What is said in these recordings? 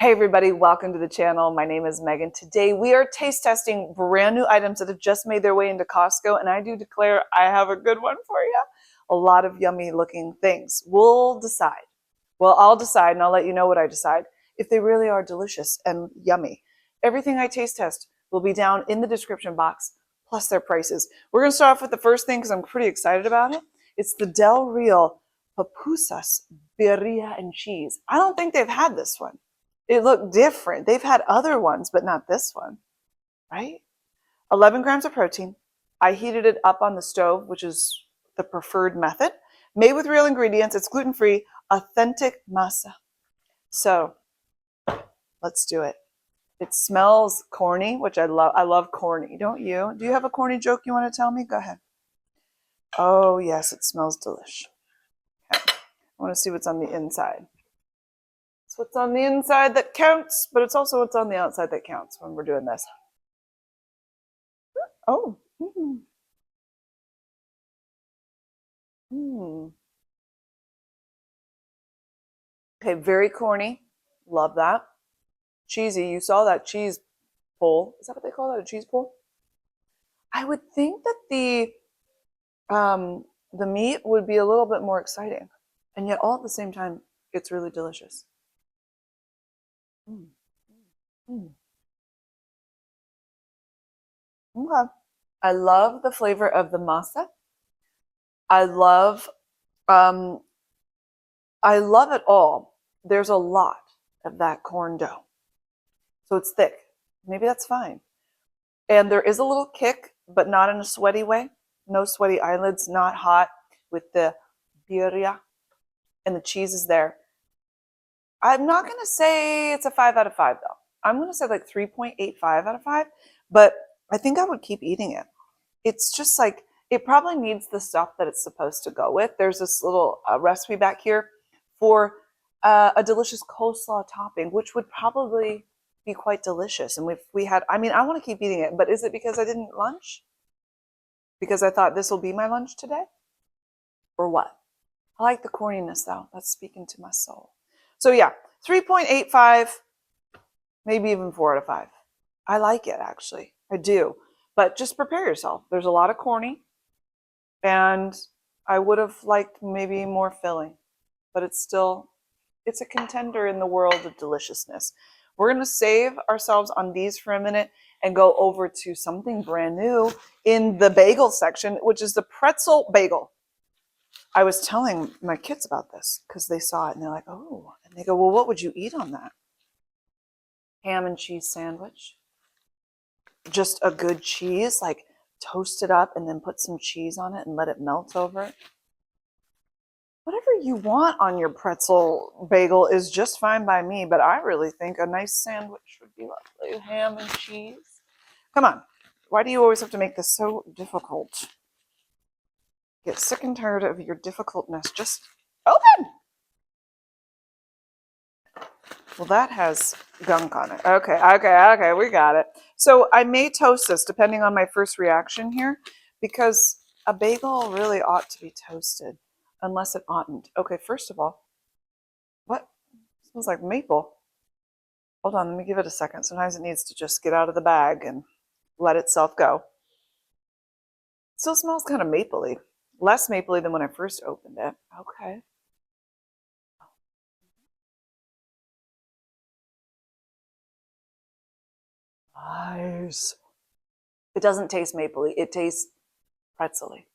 Hey everybody, welcome to the channel. My name is Megan. Today we are taste testing brand new items that have just made their way into Costco, and I do declare I have a good one for you. A lot of yummy looking things. We'll decide. Well, I'll decide and I'll let you know what I decide if they really are delicious and yummy. Everything I taste test will be down in the description box, plus their prices. We're going to start off with the first thing because I'm pretty excited about it. It's the Del Real Pupusas, Birria and cheese. I don't think they've had this one. It looked different. They've had other ones, but not this one, right? 11 grams of protein. I heated it up on the stove, which is the preferred method. Made with real ingredients. It's gluten-free, authentic masa. So let's do it. It smells corny, which I love. I love corny, don't you? Do you have a corny joke you want to tell me? Go ahead. Oh, yes, it smells delish. Okay. I want to see what's on the inside. It's what's on the inside that counts, but it's also what's on the outside that counts when we're doing this. Oh. Mm. Mm. Okay, very corny. Love that. Cheesy. You saw that cheese pull. Is that what they call that? A cheese pull? I would think that the meat would be a little bit more exciting, and yet all at the same time, it's really delicious. Mm. Mm. Okay. I love the flavor of the masa. I love um, it all. There's a lot of that corn dough. So it's thick. Maybe that's fine. And there is a little kick, but not in a sweaty way. No sweaty eyelids, not hot with the birria. And the cheese is there. I'm not going to say it's a 5 out of 5, though. I'm going to say like 3.85 out of 5. But I think I would keep eating it. It's just like, it probably needs the stuff that it's supposed to go with. There's this little recipe back here for a delicious coleslaw topping, which would probably be quite delicious. And if we had, I mean, I want to keep eating it, but is it because I didn't lunch? Because I thought this will be my lunch today? Or what? I like the corniness though. That's speaking to my soul. So yeah, 3.85, maybe even 4 out of 5. I like it actually. I do. But just prepare yourself. There's a lot of corny, and I would have liked maybe more filling, but it's a contender in the world of deliciousness. We're going to save ourselves on these for a minute and go over to something brand new in the bagel section, which is the pretzel bagel. I was telling my kids about this because they saw it and they're like, oh, and they go, well, what would you eat on that? Ham and cheese sandwich. Just a good cheese, like toast it up and then put some cheese on it and let it melt over it. Whatever you want on your pretzel bagel is just fine by me, but I really think a nice sandwich would be lovely. Ham and cheese. Come on. Why do you always have to make this so difficult? Get sick and tired of your difficultness. Just open! Well, that has gunk on it. Okay, we got it. So I may toast this depending on my first reaction here, because a bagel really ought to be toasted, unless it oughtn't. Okay, first of all, what? It smells like maple. Hold on, let me give it a second. Sometimes it needs to just get out of the bag and let itself go. It still smells kind of mapley. Less mapley than when I first opened it. Okay. Nice. It doesn't taste mapley. It tastes pretzely,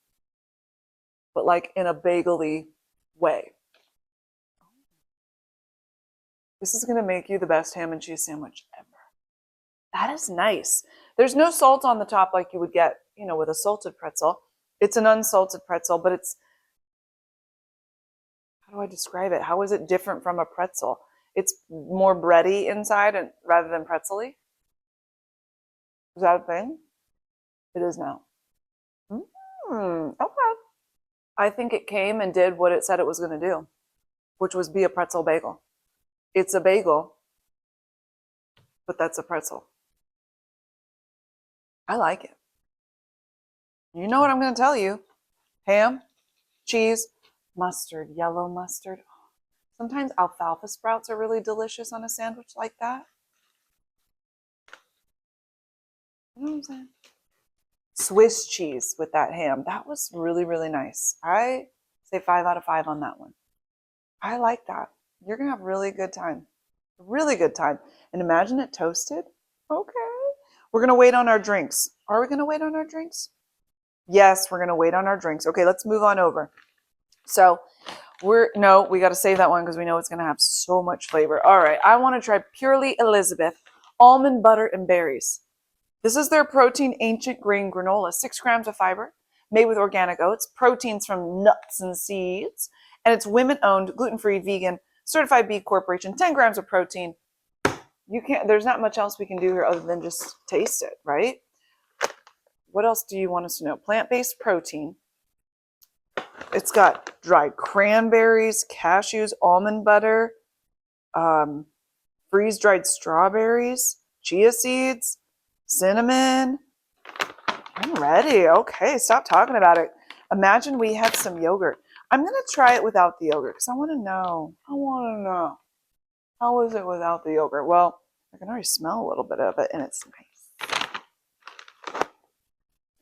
but like in a bagel-y way. This is going to make you the best ham and cheese sandwich ever. That is nice. There's no salt on the top like you would get, with a salted pretzel. It's an unsalted pretzel, but it's, how do I describe it? How is it different from a pretzel? It's more bready inside and rather than pretzely. Is that a thing? It is now. Okay. I think it came and did what it said it was going to do, which was be a pretzel bagel. It's a bagel, but that's a pretzel. I like it. You know what I'm going to tell you. Ham, cheese, mustard, yellow mustard. Sometimes alfalfa sprouts are really delicious on a sandwich like that. You know what I'm saying? Swiss cheese with that ham. That was really, really nice. I say 5 out of 5 on that one. I like that. You're going to have a really good time. Really good time. And imagine it toasted. Okay. We're going to wait on our drinks. Are we going to wait on our drinks? Yes, we're going to wait on our drinks. Okay, let's move on over. So we got to save that one because we know it's going to have so much flavor. All right, I want to try Purely Elizabeth almond butter and berries. This is their protein ancient grain granola, 6 grams of fiber, made with organic oats, proteins from nuts and seeds, and it's women-owned, gluten-free, vegan, certified B Corporation, 10 grams of protein. There's not much else we can do here other than just taste it, right? What else do you want us to know? Plant-based protein. It's got dried cranberries, cashews, almond butter, freeze-dried strawberries, chia seeds, cinnamon. I'm ready. Okay, stop talking about it. Imagine we had some yogurt. I'm going to try it without the yogurt because I want to know. How is it without the yogurt? Well, I can already smell a little bit of it, and it's nice.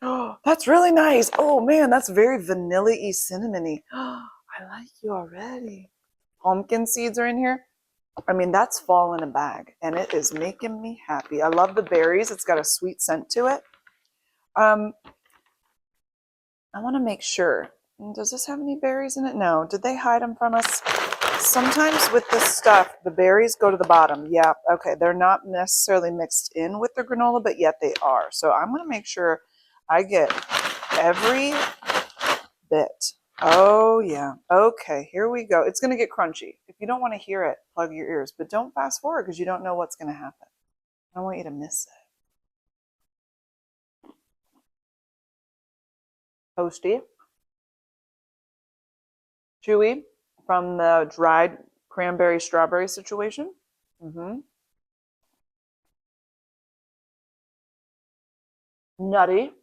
Oh, that's really nice. Oh, man, that's very vanilla-y, cinnamony. I like you already. Pumpkin seeds are in here. I mean, that's fall in a bag, and it is making me happy. I love the berries. It's got a sweet scent to it. I want to make sure. Does this have any berries in it? No. Did they hide them from us? Sometimes with this stuff, the berries go to the bottom. Yeah, okay. They're not necessarily mixed in with the granola, but yet they are. So I'm going to make sure I get every bit. Oh, yeah. Okay, here we go. It's going to get crunchy. If you don't want to hear it, plug your ears. But don't fast forward because you don't know what's going to happen. I don't want you to miss it. Toasty. Chewy from the dried cranberry strawberry situation. Nutty.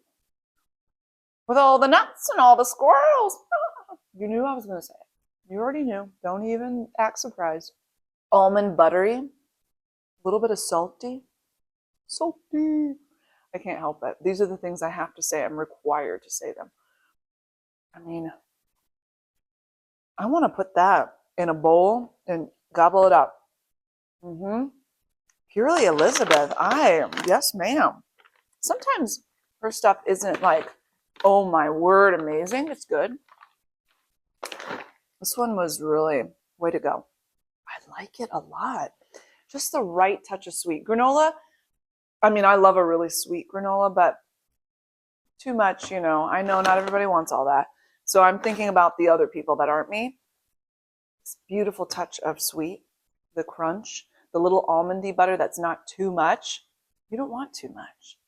With all the nuts and all the squirrels. You knew I was going to say it. You already knew. Don't even act surprised. Almond buttery. A little bit of salty. Salty. I can't help it. These are the things I have to say. I'm required to say them. I mean, I want to put that in a bowl and gobble it up. Purely Elizabeth. Yes, ma'am. Sometimes her stuff isn't like, oh my word, amazing. It's good. This one was really, way to go. I like it a lot. Just the right touch of sweet. Granola, I mean, I love a really sweet granola, but too much, I know not everybody wants all that. So I'm thinking about the other people that aren't me. This beautiful touch of sweet, the crunch, the little almondy butter that's not too much. You don't want too much.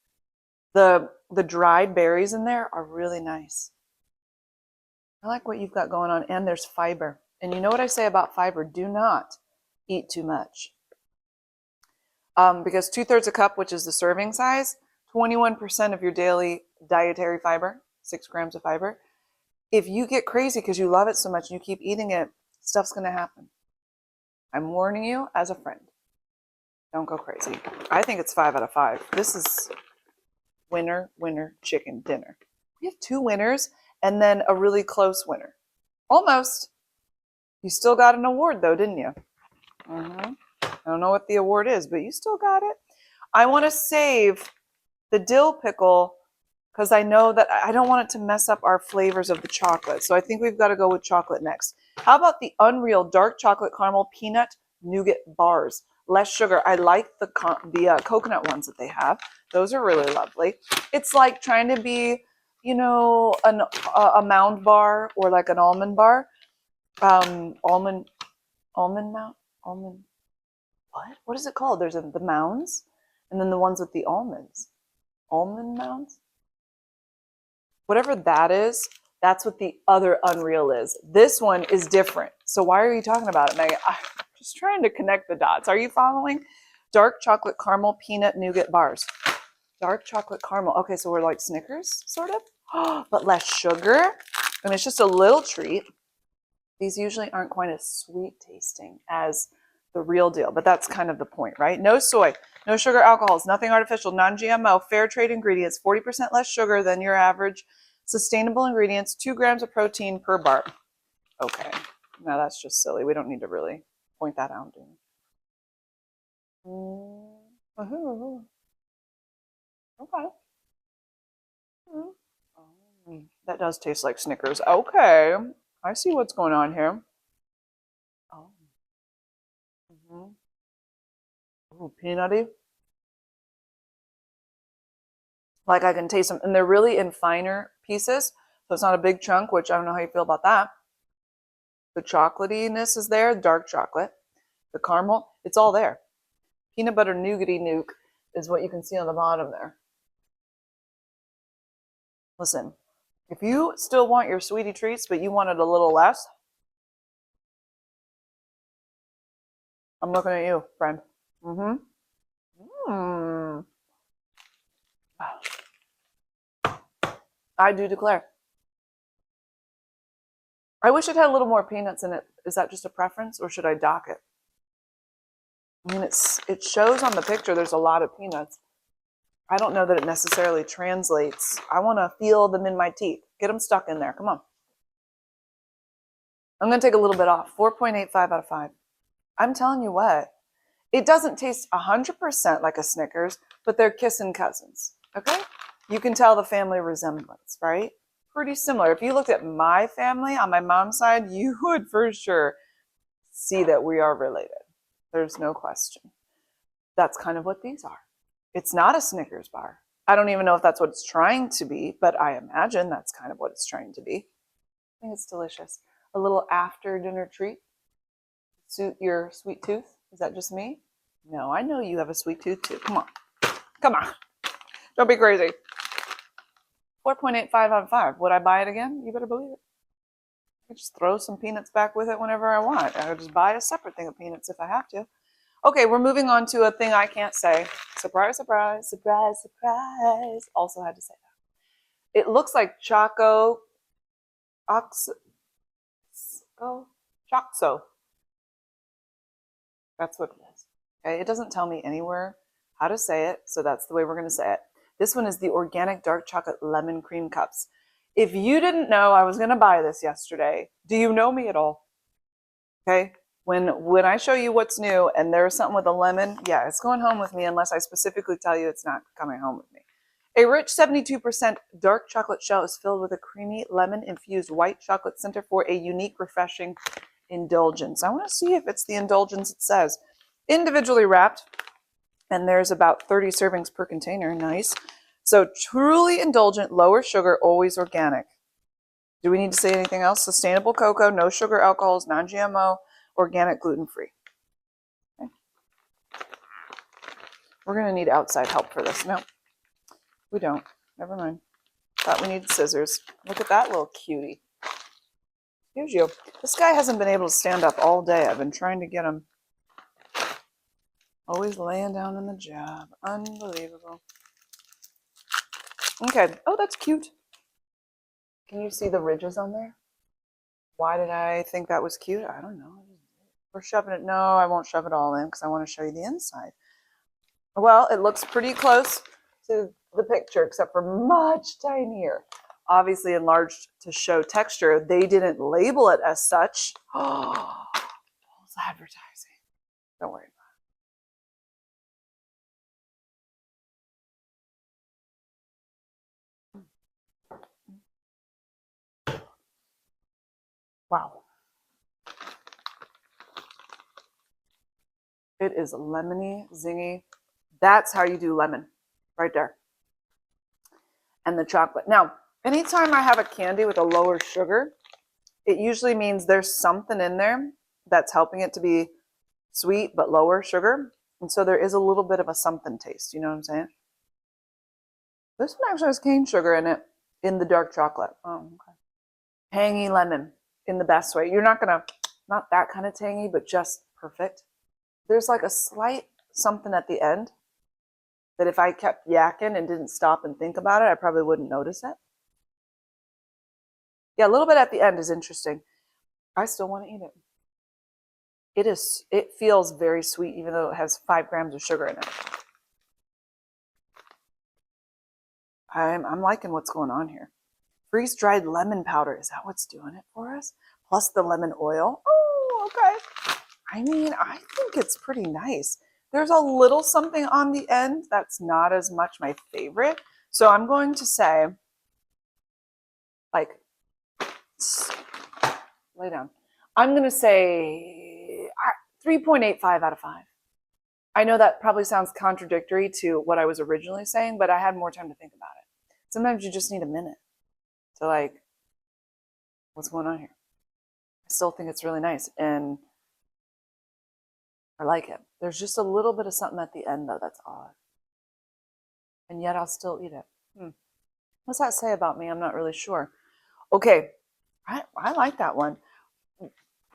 The dried berries in there are really nice. I like what you've got going on, and there's fiber. And you know what I say about fiber? Do not eat too much. Because 2/3 a cup, which is the serving size, 21% of your daily dietary fiber, 6 grams of fiber. If you get crazy because you love it so much and you keep eating it, stuff's going to happen. I'm warning you as a friend. Don't go crazy. I think it's 5 out of 5. This is winner, winner, chicken dinner. We have 2 winners and then a really close winner. Almost. You still got an award though, didn't you? I don't know what the award is, but you still got it. I want to save the dill pickle because I know that I don't want it to mess up our flavors of the chocolate. So I think we've got to go with chocolate next. How about the Unreal Dark Chocolate Caramel Peanut Nougat Bars? Less sugar. I like the coconut ones that they have. Those are really lovely. It's like trying to be, a mound bar or like an almond bar. Almond what is it called? There's the mounds and then the ones with the almonds. Almond mounds? Whatever that is, that's what the other Unreal is. This one is different. So why are you talking about it, Meghan? I'm just trying to connect the dots. Are you following? Dark chocolate caramel peanut nougat bars. Dark chocolate caramel. Okay, so we're like Snickers, sort of, but less sugar. And it's just a little treat. These usually aren't quite as sweet tasting as the real deal, but that's kind of the point, right? No soy, no sugar alcohols, nothing artificial, non-GMO, fair trade ingredients, 40% less sugar than your average, sustainable ingredients, 2 grams of protein per bar. Okay, now that's just silly. We don't need to really point that out, do we? Okay. That does taste like Snickers. Okay, I see what's going on here. Oh. Ooh, peanutty. Like I can taste them, and they're really in finer pieces, so it's not a big chunk, which I don't know how you feel about that. The chocolatiness is there, dark chocolate. The caramel, it's all there. Peanut butter nougaty nuke is what you can see on the bottom there. Listen, if you still want your sweetie treats, but you want it a little less, I'm looking at you, friend. I do declare. I wish it had a little more peanuts in it. Is that just a preference, or should I dock it? I mean, it shows on the picture there's a lot of peanuts. I don't know that it necessarily translates. I want to feel them in my teeth. Get them stuck in there. Come on. I'm going to take a little bit off. 4.85 out of 5. I'm telling you what. It doesn't taste 100% like a Snickers, but they're kissing cousins. Okay? You can tell the family resemblance, right? Pretty similar. If you looked at my family on my mom's side, you would for sure see that we are related. There's no question. That's kind of what these are. It's not a Snickers bar. I don't even know if that's what it's trying to be, but I imagine that's kind of what it's trying to be. I think it's delicious. A little after dinner treat. Suit your sweet tooth. Is that just me? No, I know you have a sweet tooth too. Come on. Come on. Don't be crazy. 4.85 out of 5. Would I buy it again? You better believe it. I just throw some peanuts back with it whenever I want. I'll just buy a separate thing of peanuts if I have to. Okay, we're moving on to a thing I can't say. Surprise, surprise, surprise, surprise. Also had to say that. It looks like Chocxo. That's what it is. Okay, it doesn't tell me anywhere how to say it, so that's the way we're going to say it. This one is the organic dark chocolate lemon cream cups. If you didn't know I was going to buy this yesterday, do you know me at all? Okay, when I show you what's new and there's something with a lemon, yeah, it's going home with me unless I specifically tell you it's not coming home with me. A rich 72% dark chocolate shell is filled with a creamy lemon-infused white chocolate center for a unique, refreshing indulgence. I want to see if it's the indulgence it says. Individually wrapped, and there's about 30 servings per container. Nice. So truly indulgent, lower sugar, always organic. Do we need to say anything else? Sustainable cocoa, no sugar alcohols, non-GMO, organic, gluten-free. Okay. We're going to need outside help for this. No, we don't. Never mind. Thought we needed scissors. Look at that little cutie. Here's you. This guy hasn't been able to stand up all day. I've been trying to get him. Always laying down on the job. Unbelievable. Okay. Oh, that's cute. Can you see the ridges on there? Why did I think that was cute? I don't know. We're shoving it. No, I won't shove it all in because I want to show you the inside. Well, it looks pretty close to the picture, except for much tinier. Obviously enlarged to show texture. They didn't label it as such. Oh, false advertising. Don't worry about it. Wow. It is lemony, zingy. That's how you do lemon, right there. And the chocolate. Now, anytime I have a candy with a lower sugar, it usually means there's something in there that's helping it to be sweet but lower sugar. And so there is a little bit of a something taste. You know what I'm saying? This one actually has cane sugar in it in the dark chocolate. Oh, okay. Tangy lemon in the best way. You're not that kind of tangy, but just perfect. There's like a slight something at the end that if I kept yakking and didn't stop and think about it, I probably wouldn't notice it. Yeah, a little bit at the end is interesting. I still want to eat it. It feels very sweet, even though it has 5 grams of sugar in it. I'm liking what's going on here. Freeze-dried lemon powder. Is that what's doing it for us? Plus the lemon oil. Oh, okay. I mean, I think it's pretty nice. There's a little something on the end that's not as much my favorite. So I'm going to say, like, lay down. I'm going to say 3.85 out of 5. I know that probably sounds contradictory to what I was originally saying, but I had more time to think about it. Sometimes you just need a minute to like, what's going on here? I still think it's really nice and I like it. There's just a little bit of something at the end though that's odd. And yet I'll still eat it. What's that say about me? I'm not really sure. Okay, I like that one.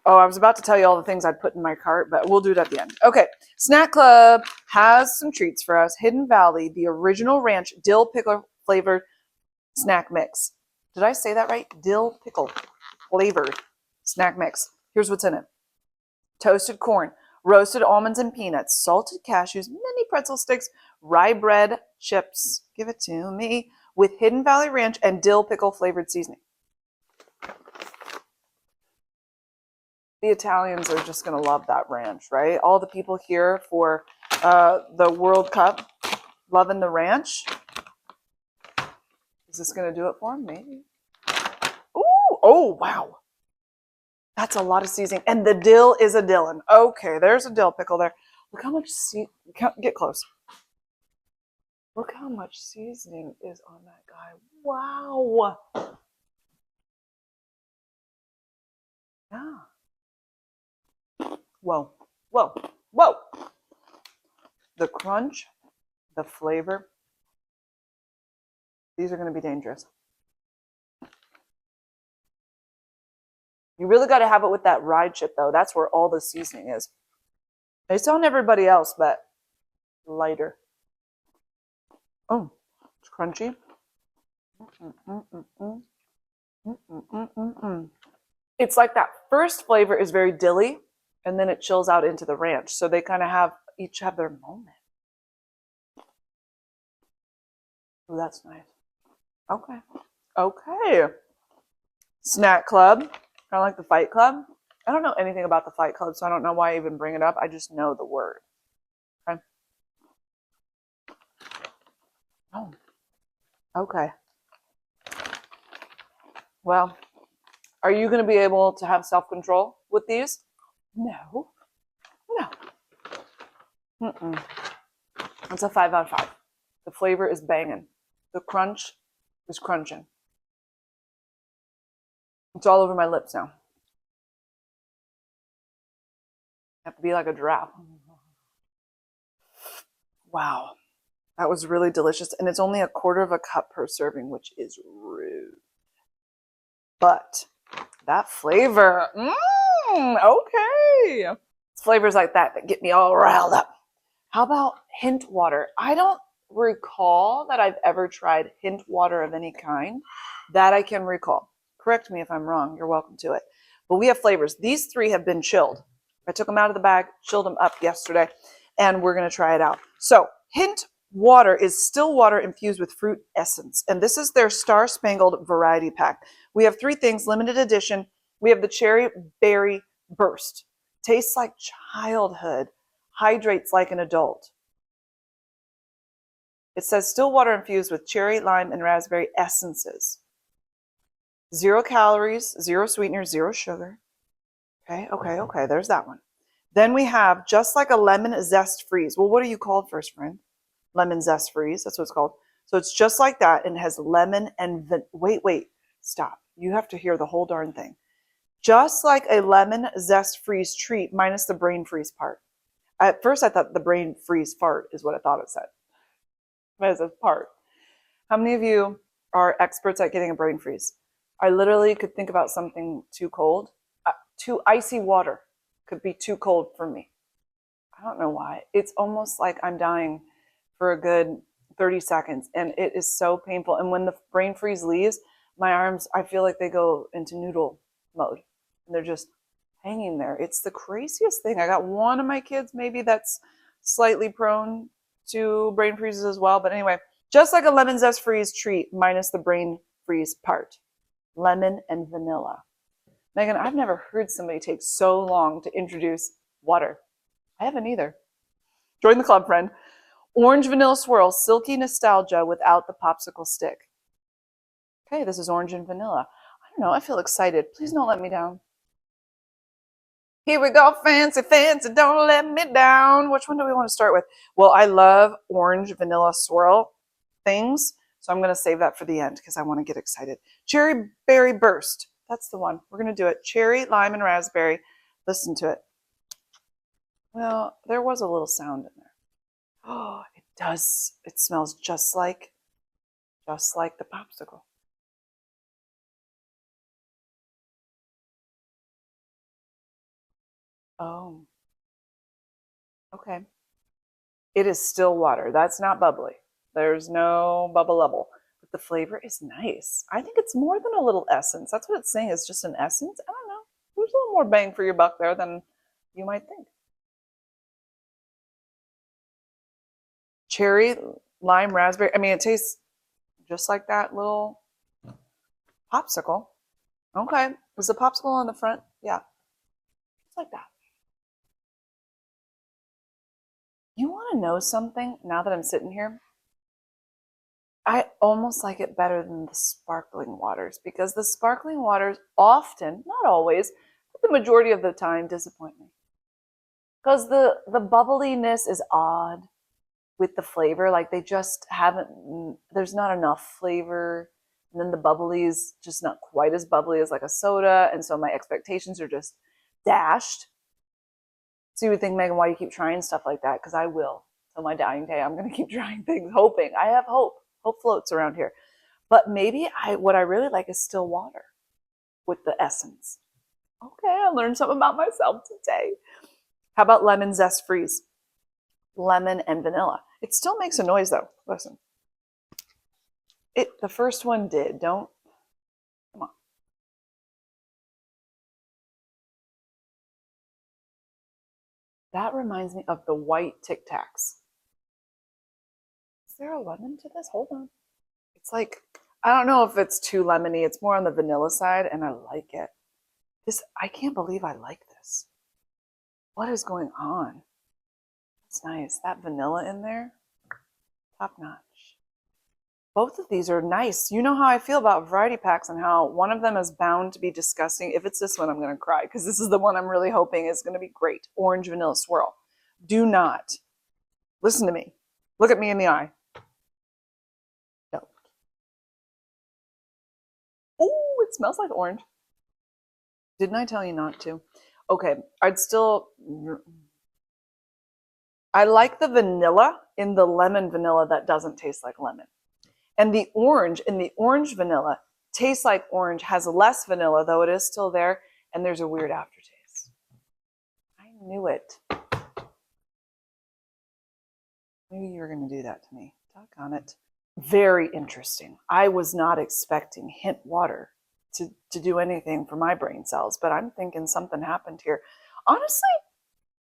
Oh, I was about to tell you all the things I'd put in my cart, but we'll do it at the end. Okay, Snack Club has some treats for us. Hidden Valley, the original ranch dill pickle flavored snack mix. Did I say that right? Dill pickle flavored snack mix. Here's what's in it. Toasted corn, roasted almonds and peanuts, salted cashews, mini pretzel sticks, rye bread chips. Give it to me. With Hidden Valley Ranch and dill pickle flavored seasoning. The Italians are just going to love that ranch, right? All the people here for the World Cup loving the ranch. Is this going to do it for them? Maybe. Ooh, oh, wow. That's a lot of seasoning. And the dill is a dillin. Okay, there's a dill pickle there. Look how much get close. Look how much seasoning is on that guy. Wow. Yeah. Whoa, whoa, whoa. The crunch, the flavor. These are going to be dangerous. You really got to have it with that rye chip, though. That's where all the seasoning is. It's on everybody else, but lighter. Oh, it's crunchy. It's like that first flavor is very dilly, and then it chills out into the ranch. So they kind of each have their moment. Oh, that's nice. Okay. Okay. Snack Club. Kind of like the Fight Club. I don't know anything about the Fight Club, so I don't know why I even bring it up. I just know the word. Okay. Oh. Okay. Well, are you going to be able to have self-control with these? No. No. Mm-mm. It's a 5 out of 5. The flavor is banging. The crunch is crunching. It's all over my lips now. I have to be like a giraffe. Wow. That was really delicious. And it's only 1/4 cup per serving, which is rude. But that flavor, okay. It's flavors like that get me all riled up. How about hint water? I don't recall that I've ever tried hint water of any kind that I can recall. Correct me if I'm wrong. You're welcome to it. But we have flavors. These 3 have been chilled. I took them out of the bag, chilled them up yesterday, and we're going to try it out. So hint water is still water infused with fruit essence. And this is their Star Spangled Variety Pack. We have 3 things, limited edition. We have the Cherry Berry Burst. Tastes like childhood. Hydrates like an adult. It says still water infused with cherry, lime, and raspberry essences. 0 calories, 0 sweeteners, 0 sugar. Okay, there's that one. Then we have just like a lemon zest freeze. Well, what are you called first, friend? Lemon zest freeze, that's what it's called. So it's just like that, and it has lemon and wait, stop. You have to hear the whole darn thing. Just like a lemon zest freeze treat, minus the brain freeze part. At first, I thought the brain freeze fart is what I thought it said. But it says part. How many of you are experts at getting a brain freeze? I literally could think about something too cold. Too icy water could be too cold for me. I don't know why. It's almost like I'm dying for a good 30 seconds, and it is so painful. And when the brain freeze leaves, my arms, I feel like they go into noodle mode. and they're just hanging there. It's the craziest thing. I got one of my kids maybe that's slightly prone to brain freezes as well. But anyway, just like a lemon zest freeze treat minus the brain freeze part. Lemon and vanilla. Meghan, I've never heard somebody take so long to introduce water. I haven't either. Join the club, friend. Orange vanilla swirl, silky nostalgia without the popsicle stick. Okay, this is orange and vanilla. I don't know, I feel excited. Please don't let me down. Here we go, fancy, fancy, don't let me down. Which one do we want to start with? Well, I love orange vanilla swirl things, so I'm going to save that for the end because I want to get excited. Cherry berry burst. That's the one. We're going to do it. Cherry, lime, and raspberry. Listen to it. Well, there was a little sound in there. Oh, it does. It smells just like the popsicle. Oh, okay. It is still water. That's not bubbly. There's no bubble level. But the flavor is nice. I think it's more than a little essence. That's what it's saying. It's just an essence. I don't know. There's a little more bang for your buck there than you might think. Cherry, lime, raspberry. I mean, it tastes just like that little popsicle. Okay. Was the popsicle on the front? Yeah. It's like that. You want to know something now that I'm sitting here? I almost like it better than the sparkling waters because the sparkling waters often, not always, but the majority of the time disappoint me. Because the bubbliness is odd with the flavor. Like they just haven't, there's not enough flavor. And then the bubbly is just not quite as bubbly as like a soda. And so my expectations are just dashed. So you would think, Meghan, why you keep trying stuff like that? Because I will. Till my dying day, I'm going to keep trying things, hoping. I have hope. Hope floats around here. But maybe what I really like is still water with the essence. Okay, I learned something about myself today. How about lemon zest freeze? Lemon and vanilla. It still makes a noise though. Listen. The first one did. Don't. Come on. That reminds me of the white Tic Tacs. Is there a lemon to this? Hold on. It's like, I don't know if it's too lemony. It's more on the vanilla side, and I like it. I can't believe I like this. What is going on? It's nice. That vanilla in there, top notch. Both of these are nice. You know how I feel about variety packs and how one of them is bound to be disgusting. If it's this one, I'm going to cry because this is the one I'm really hoping is going to be great. Orange vanilla swirl. Do not. Listen to me. Look at me in the eye. No. Oh, it smells like orange. Didn't I tell you not to? Okay, I like the vanilla in the lemon vanilla that doesn't taste like lemon. And the orange in the orange vanilla tastes like orange, has less vanilla, though it is still there, and there's a weird aftertaste. I knew it. Maybe you were going to do that to me. Doggone it. Very interesting. I was not expecting hint water to do anything for my brain cells, but I'm thinking something happened here. Honestly,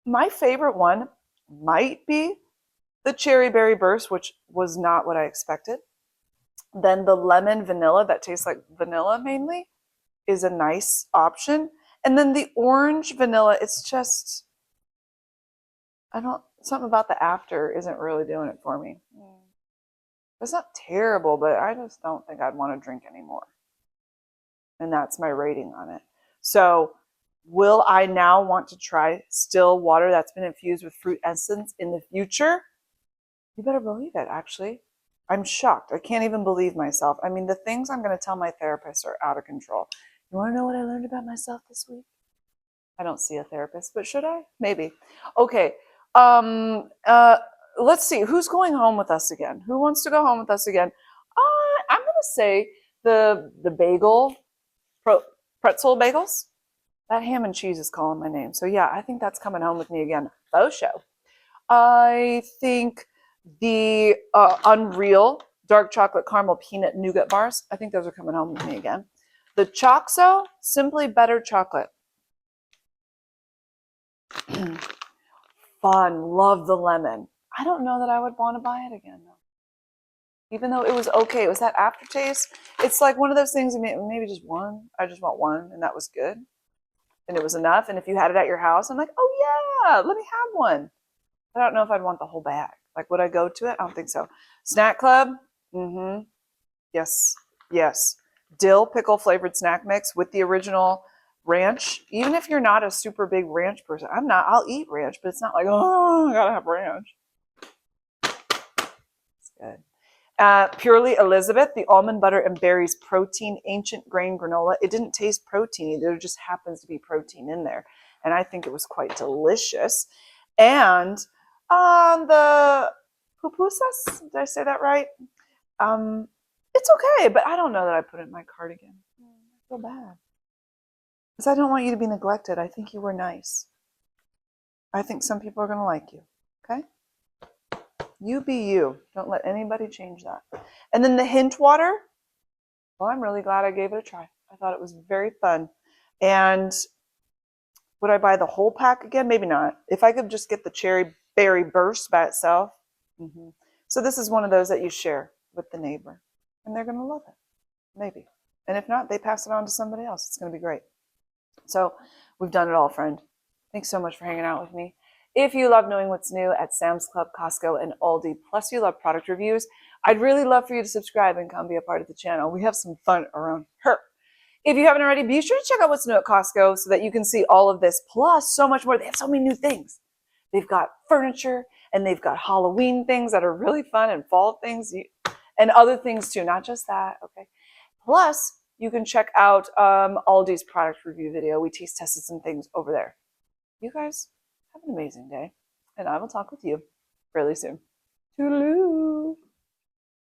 my favorite one might be the cherry berry burst, which was not what I expected. Then the lemon vanilla that tastes like vanilla mainly is a nice option. And then the orange vanilla, it's just, something about the after isn't really doing it for me. It's not terrible, but I just don't think I'd want to drink anymore. And that's my rating on it. So will I now want to try still water that's been infused with fruit essence in the future? You better believe it, actually. I'm shocked. I can't even believe myself. I mean, the things I'm going to tell my therapist are out of control. You want to know what I learned about myself this week? I don't see a therapist, but should I? Maybe. Okay. Let's see. Who's going home with us again? Who wants to go home with us again? I'm going to say the bagel, Pretzel Bagels. That ham and cheese is calling my name. So yeah, I think that's coming home with me again. Faux show. I think the Unreal dark chocolate caramel peanut nougat bars, I think those are coming home with me again. The Chocxo, Simply Better Chocolate. Fun. Love the lemon. I don't know that I would want to buy it again, though. Even though it was okay. It was that aftertaste. It's like one of those things, maybe just one. I just want one, and that was good. And it was enough. And if you had it at your house, I'm like, oh yeah, let me have one. I don't know if I'd want the whole bag. Like, would I go to it? I don't think so. Snack Club? Mm-hmm. Yes. Yes. Dill pickle flavored snack mix with the original ranch. Even if you're not a super big ranch person, I'm not. I'll eat ranch, but it's not like, oh, I gotta have ranch. It's good. Purely Elizabeth, the almond butter and berries protein ancient grain granola. It didn't taste proteiny. There just happens to be protein in there. And I think it was quite delicious. And the pupusas, did I say that right? It's okay, but I don't know that I put it in my cart again. I feel bad. Because I don't want you to be neglected. I think you were nice. I think some people are going to like you. Okay? You be you. Don't let anybody change that. And then the hint water. Well, I'm really glad I gave it a try. I thought it was very fun. And would I buy the whole pack again? Maybe not. If I could just get the cherry berry burst by itself. Mm-hmm. So this is one of those that you share with the neighbor. And they're going to love it. Maybe. And if not, they pass it on to somebody else. It's going to be great. So we've done it all, friend. Thanks so much for hanging out with me. If you love knowing what's new at Sam's Club, Costco, and Aldi, plus you love product reviews, I'd really love for you to subscribe and come be a part of the channel. We have some fun around here. If you haven't already, be sure to check out what's new at Costco so that you can see all of this, plus so much more. They have so many new things. They've got furniture, and they've got Halloween things that are really fun, and fall things, and other things too, not just that, okay? Plus, you can check out Aldi's product review video. We taste tested some things over there. You guys have an amazing day, and I will talk with you really soon. Toodaloo!